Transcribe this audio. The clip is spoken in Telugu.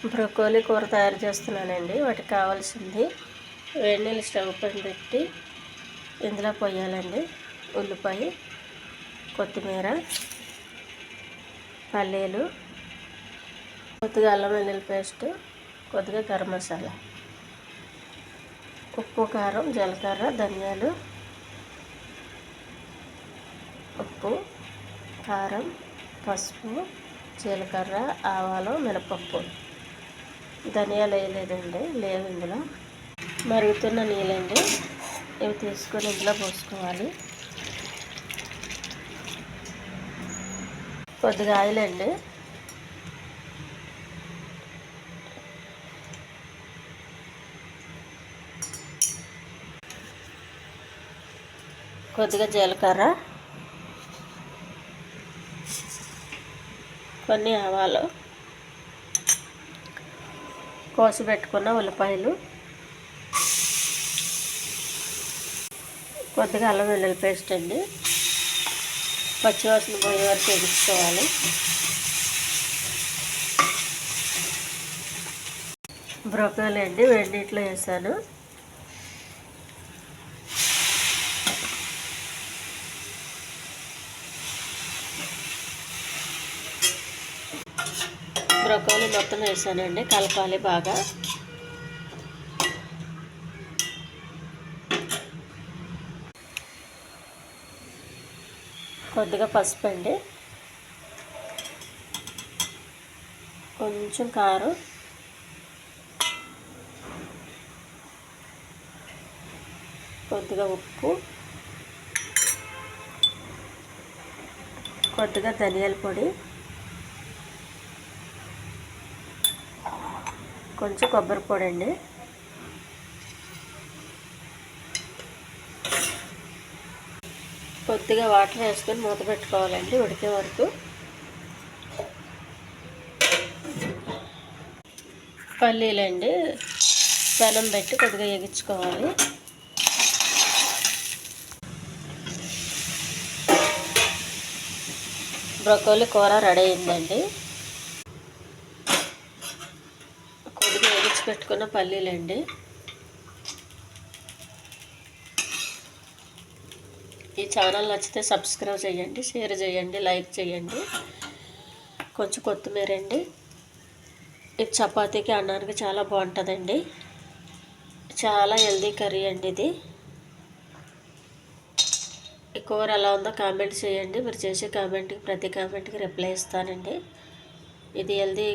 బ్రొకోలీ కూర తయారు చేస్తున్నానండి. వాటికి కావాల్సింది వేడి నీళ్ళు స్టవ్ పైన పెట్టి ఇందులో పోయాలండి. ఉల్లిపాయ, కొత్తిమీర, పల్లీలు, కొద్దిగా అల్లం వెల్లుల్లి పేస్ట్, కొద్దిగా గరం మసాలా, ఉప్పు, కారం, జీలకర్ర, ధనియాలు, ఉప్పు, కారం, పసుపు, జీలకర్ర, ఆవాలు, మినపప్పు. ధనియాలు వేయలేదండి, లేవు ఇందులో. మరుగుతున్న నీళ్ళండి, ఇవి తీసుకొని ఇందులో పోసుకోవాలి. కొద్దిగా ఆయిల్ అండి, కొద్దిగా జీలకర్ర, కొన్ని ఆవాలు, కోసి పెట్టుకున్న ఉల్లిపాయలు, కొద్దిగా అల్లం వెల్లుల్లి పేస్ట్ అండి. పచ్చివాసన పోయే వరకు వేయించుకోవాలి. బ్రోకలీ అండి వేడి నీటిలో వేసాను. బ్రోకలీ మొత్తం వేసానండి, కలపాలి బాగా. కొద్దిగా పసుపు అండి, కొంచెం కారం, కొద్దిగా ఉప్పు, కొద్దిగా ధనియాల పొడి, కొంచెం కొబ్బరి పొడి అండి. కొద్దిగా వాటర్ వేసుకొని మూత పెట్టుకోవాలండి ఉడికే వరకు. పల్లీలండి పెనం పెట్టి కొద్దిగా వేగించుకోవాలి. బ్రొకోలీ కూర రెడీ అయిందండి. కొద్దిగా వేగించి పెట్టుకున్న పల్లీలండి. ఈ ఛానల్ నచ్చితే సబ్స్క్రైబ్ చేయండి, షేర్ చేయండి, లైక్ చేయండి. కొంచెం కొత్తిమీర అండి. ఇది చపాతీకి, అన్నానికి చాలా బాగుంటుందండి. చాలా హెల్దీ కర్రీ అండి ఇది. ఈ కూర ఎలా ఉందో కామెంట్ చేయండి. మీరు చేసే కామెంట్కి ప్రతి కామెంట్కి రిప్లై ఇస్తానండి. ఇది హెల్దీ